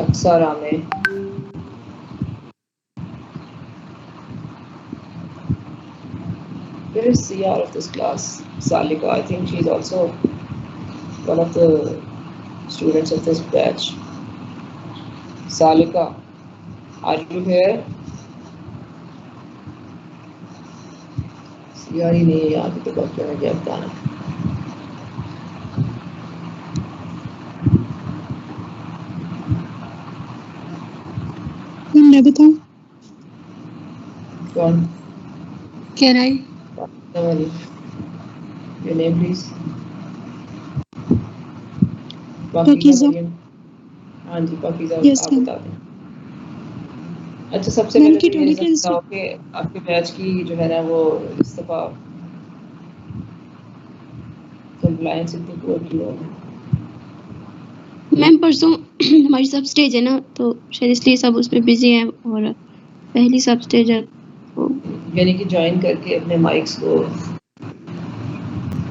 अक्सर में where is CR of this class? Salika, I think she's also one of the students of this batch. Salika, are you here? CR ही नहीं है यहाँ पे, तो बच्चों ने क्या बताना। मैं बताऊं? कौन? Can I? Your name please. Pakeezah. हाँ जी पाकीज़ा, Yes, आप ma'am. बता दें। अच्छा, सबसे Ma'am, पहले तो ये ketonic बताओ कि आपके बैच की जो है ना वो इस दफ़ा कंप्लायंस इतनी पुअर क्यों है? मैम परसों हमारी सब स्टेज है ना, तो शायद इसलिए सब उस पे बिजी हैं, और पहली सब स्टेज है तो यानी कि ज्वाइन करके अपने माइक्स को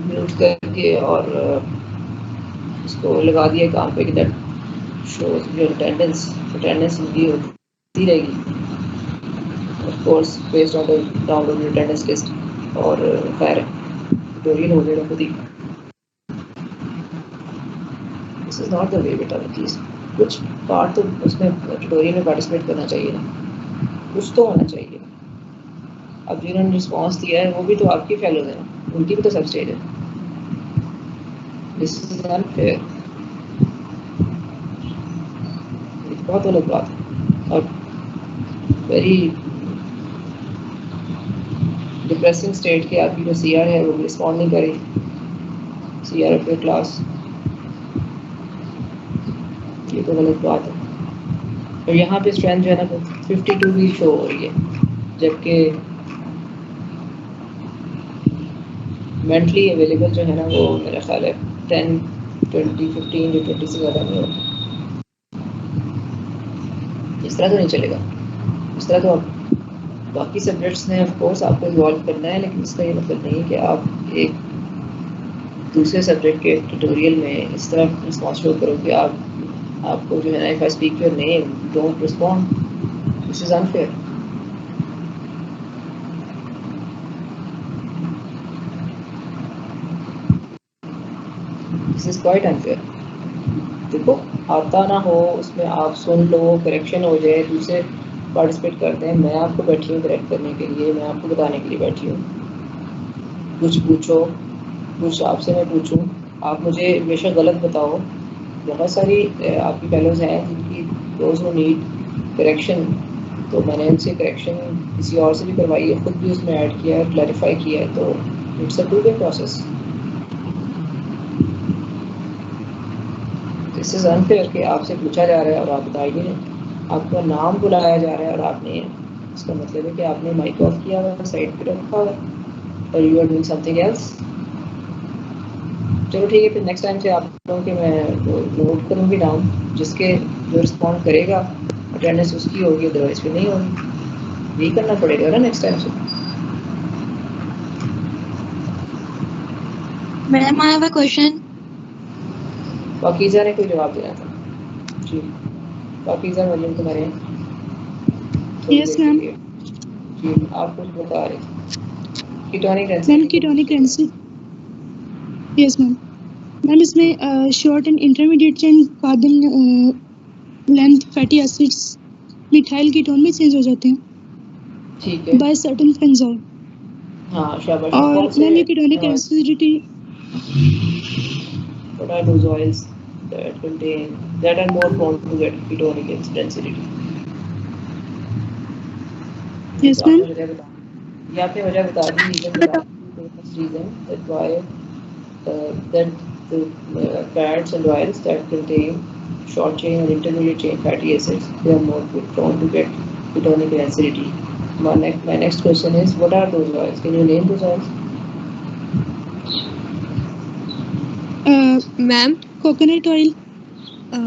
म्यूट करके और इसको लगा दिया काम पे कि दैट शोज योर अटेंडेंस इनकी होती रहेगी of course based on the download attendance list और खैर ट्यूटोरियल हो जाएगा खुद ही। This is not the way बेटा, प्लीज कुछ पार्ट तो उसमें ट्यूटोरियल में पार्टिसिपेट करना चाहिए ना, कुछ तो होना चाहिए। अब जिन्होंने रिस्पॉन्स दिया है वो भी तो आपकी फेलोज हैं, उनकी भी तो सब स्टेज है। दिस इज अनफेयर, बहुत गलत बात है और वेरी डिप्रेसिंग स्टेट कि आपकी जो CR है वो रिस्पॉन्ड नहीं करी, CR ऑफ योर क्लास। ये तो गलत बात है। और यहाँ पे स्ट्रेंथ जो है ना 52 भी शो हो रही है, जबकि मेंटली अवेलेबल जो है ना वो मेरा ख्याल है 10, 20, 15 या 20 से ज़्यादा नहीं होता। इस तरह तो नहीं चलेगा, इस तरह तो आप बाकी सब्जेक्ट्स ने ऑफ कोर्स आपको इन्वॉल्व करना है, लेकिन इसका ये मतलब नहीं है कि आप एक दूसरे सब्जेक्ट के ट्यूटोरियल में इस तरह रिस्पॉन्स शो करो कि आपको जो है ना if I speak your name don't respond. This is unfair. This is quite unfair. देखो आता ना हो उसमें आप सुन लो, करेक्शन हो जाए, दूसरे पार्टिसिपेट करते हैं, मैं आपको बैठी हूँ करेक्ट करने के लिए, मैं आपको बताने के लिए बैठी हूँ। कुछ पूछो, कुछ आपसे मैं पूछूं, आप मुझे बेशक गलत बताओ। बहुत सारी आपकी फेलोज हैं जिनकी दोज हु नीड करेक्शन, तो मैंने उनसे करेक्शन किसी और से भी करवाई है, खुद भी उसमें ऐड किया है, क्लैरिफाई किया है, तो it's a two way process. This is unfair कि आपसे पूछा जा रहा है और आप बता ही नहीं रहे, आपका नाम बुलाया जा रहा है और आप नहीं है। इसका मतलब है कि आपने माइक ऑफ किया हुआ, साइड पे रखा हुआ और you are doing something else. चलो ठीक है, फिर नेक्स्ट टाइम से आप लोगों के मैं नोट करूँगी डाउन, जिसके जो रिस्पॉन्ड करेगा अटेंडेंस उसकी होगी, अदरवाइज फिर नहीं होगी। यही करना पड़ेगा ना नेक्स्ट टाइम से। Madam I have a question. Pakeezah ने कोई जवाब देना था जी। पाकीज़ा मरियम तुम्हारे Yes, ma'am. जी आप कुछ बता रहे थे ketonic ma'am density. Ketonic density. Yes ma'am. Ma'am इसमें short and intermediate chain carbon length fatty acids methyl ketone में चेंज हो जाते हैं ठीक है, बाय सर्टेन एंजाइम। हाँ शाबाश। और कौन से मैम ये ketonic acidity what are those oils that are more prone to get ketonic density? Yes तो मैम। आपने वजह बता दी, रीजन बता दी, reason that why that the fats and oils that contain short chain or intermediate chain fatty acids, they are more prone to get ketonic acidity. My next question is, what are those oils? Can you name those oils? Ma'am coconut oil,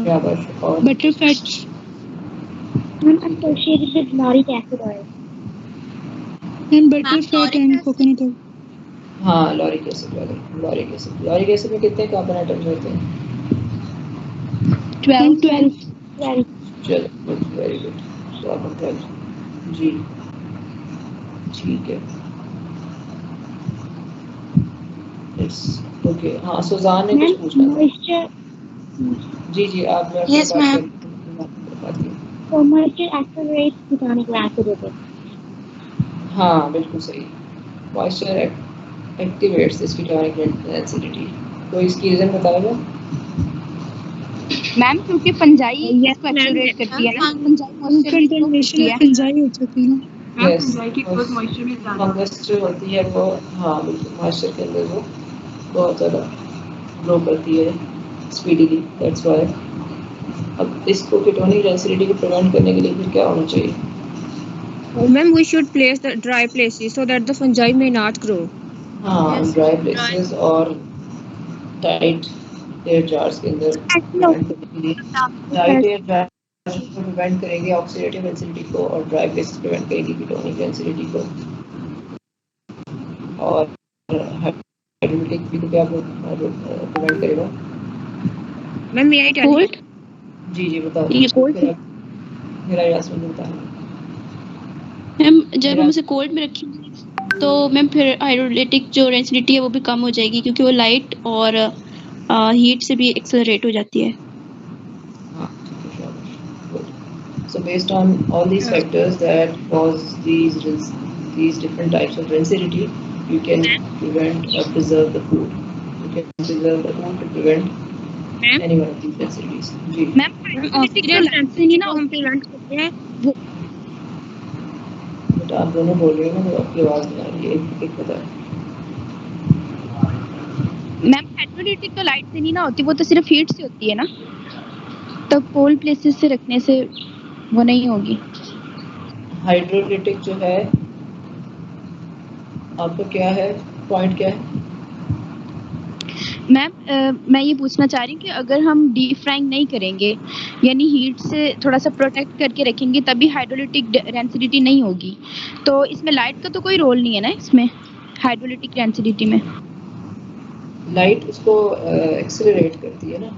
शाबाश। और butter fat, ma'am associated with lauric acid oil. And butter fat and coconut oil. हाँ lauric acid में कितने carbon atoms होते हैं? 12। चलो very good, तो आप अंकल जी ठीक है। यस ओके, हाँ सुजान ने कुछ पूछना था। मॉइस्चर जी जी आप मैं Yes, बात ma'am. करती हूँ। तो मॉइस्चर एक्सेलरेट्स कीटोनिक रेसिडिटी। हाँ बिल्कुल सही, moisture activates this ketonic acidity. कोई इसकी रीजन बताएगा? मैम क्योंकि फंजाई Yes, इसको ma'am. एक्सेलरेट करती है ना, फंजाई मॉइस्चर भी स्टोर कंटेमिनेशन करती और है। फंजाई हो जाती है ना। यस फंजाई की ग्रोथ मॉइस्चर में ज्यादा फंगस जो होती है वो, हाँ बिल्कुल मॉइस्चर के अंदर वो बहुत ज़्यादा ग्रो करती है स्पीडीली, दैट्स व्हाई। अब इसको कीटोनिक एसिडिटी को प्रिवेंट करने के लिए फिर क्या होना चाहिए? Ma'am we should place the dry places so that the fungi may not grow. हाँ ड्राई प्लेसेस और टाइट एयर जार्स के अंदर प्रिवेंट करने के लिए। टाइट एयर जार्स को प्रिवेंट करेंगे ऑक्सीडेटिव एसिडिटी को, और ड्राई प्लेसेस प्रिवेंट करेंगे कीटोनिक एसिडिटी को। और हाइड्रोलिटिक भी तो क्या प्रिवेंट करेगा? Ma'am may I tell you? जी जी बता ये कोल्ड मेरा यासमीन बता। मैम जब हम उसे कोल्ड में रखेंगे तो मैम फिर हाइड्रोलिटिक जो एसिडिटी है वो भी कम हो जाएगी, क्योंकि वो लाइट और हीट से भी एक्सेलरेट हो जाती है। So based on all these factors that cause these different types of rancidity, you can prevent or preserve the food. You can preserve the food to prevent any one of these rancidities. जी ma'am hydrolytic जो acidity ना हम prevent करते हैं वो बेटा आप दोनों बोल रहे हो ना, तो आपकी आवाज़ नहीं आ रही है, एक बताएं। मैम हाइड्रोलिटिक तो लाइट से नहीं ना होती, वो तो सिर्फ हीट से होती है ना, तो कोल्ड प्लेसेस से रखने से वो नहीं होगी। हाइड्रोलिटिक जो है आपका क्या है, पॉइंट क्या है? मैम मैं ये पूछना चाह रही हूँ कि अगर हम डीप फ्राइंग नहीं करेंगे यानी हीट से थोड़ा सा प्रोटेक्ट करके रखेंगे तभी हाइड्रोलिटिक डेंसिटी नहीं होगी, तो इसमें लाइट का तो कोई रोल नहीं है ना इसमें हाइड्रोलिटिक डेंसिटी में? लाइट उसको एक्सेलरेट करती है ना।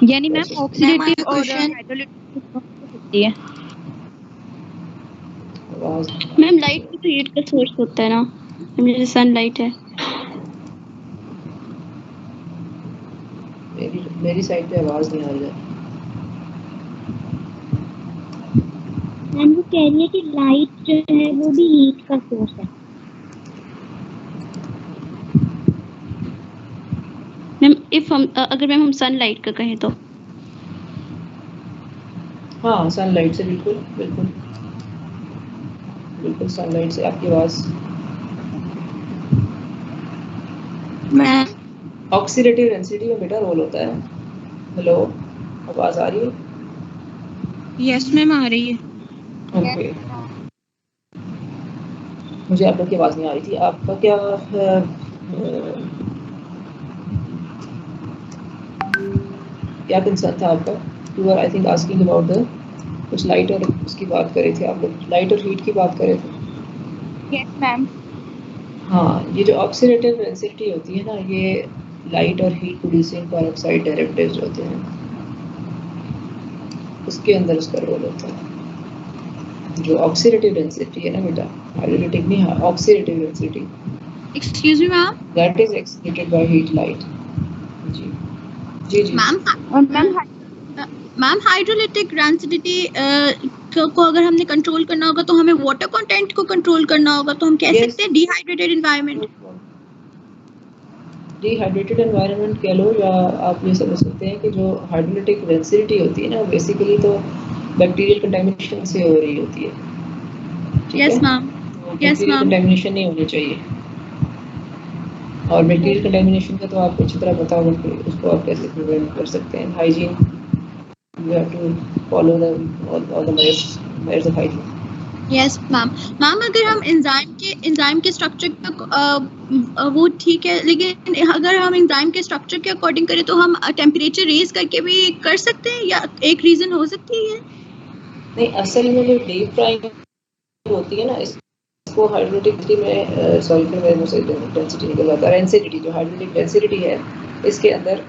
यानी मैम ऑक्सीडेटिव और हाइड्रोलिटिक हो सकती है। आवाज़ मैम लाइट भी तो हीट का सोर्स होता है ना, जैसे सनलाइट है। मेरी साइड पे आवाज़ नहीं आ रही है। मैम वो कह रही है कि लाइट जो है वो भी हीट का सोर्स है। मैम इफ हम अगर मैम हम सनलाइट का कहें तो हाँ सनलाइट से बिल्कुल बिल्कुल बिल्कुल सनलाइट से आपकी आवाज़। मैम ऑक्सीडेटिव डेंसिटी में बेटा रोल होता है। हेलो आवाज़ आ रही है? यस मैम आ रही है। ओके मुझे आप लोग की आवाज़ नहीं आ रही थी। आपका क्या क्या कंसर्न था आपका? You are I think asking about the कुछ लाइट और उसकी बात कर रहे थे आप लोग, लाइट और हीट की बात कर रहे थे। Yes ma'am. हाँ ये जो ऑक्सीडेटिव डेंसिटी होती है ना, ये लाइट और हीट प्रोड्यूसिंग पेरोक्साइड डेरिवेटिव्स होते हैं, उसके अंदर उसका रोल होता है। जो ऑक्सीडेटिव डेंसिटी है ना बेटा, हाइड्रोलिटिक नहीं, oxidative density excuse me ma'am. That is excreted by heat light. जी जी जी मैम मैम हाइड्रोलिटिक डेंसिटी को अगर हमने कंट्रोल करना होगा तो हमें वाटर कंटेंट को कंट्रोल करना होगा, तो हम कह सकते हैं डिहाइड्रेटेड एनवायरनमेंट। डिहाइड्रेटेड एनवायरनमेंट कह लो, या आप ये समझ सकते हैं कि जो हाइड्रोलिटिक डेंसिटी होती है ना, बेसिकली तो बैक्टीरियल कंटामिनेशन से हो रही होती है। Yes ma'am. बैक्टीरियल कंटामिनेशन नहीं होनी चाहिए, और बैक्टीरियल कंटामिनेशन का तो आपको अच्छी तरह पता होगा कि उसको आप कैसे प्रिवेंट कर सकते हैं। Hygiene, you have to follow the all the measures of hygiene. Yes ma'am. Ma'am अगर हम एंजाइम के स्ट्रक्चर का वो ठीक है, लेकिन अगर हम एंजाइम के स्ट्रक्चर के अकॉर्डिंग करें तो हम टेम्परेचर रेज करके भी कर सकते हैं, या एक रीजन हो सकती है? नहीं, असल में जो डीप फ्राइंग होती है ना, इसको हाइड्रोलिटिक में सॉरी फिर मेरे मुंह से डेंसिटी निकल जाता है। डेंसिटी जो हाइड्रोलिक डेंसिटी है इसके अंदर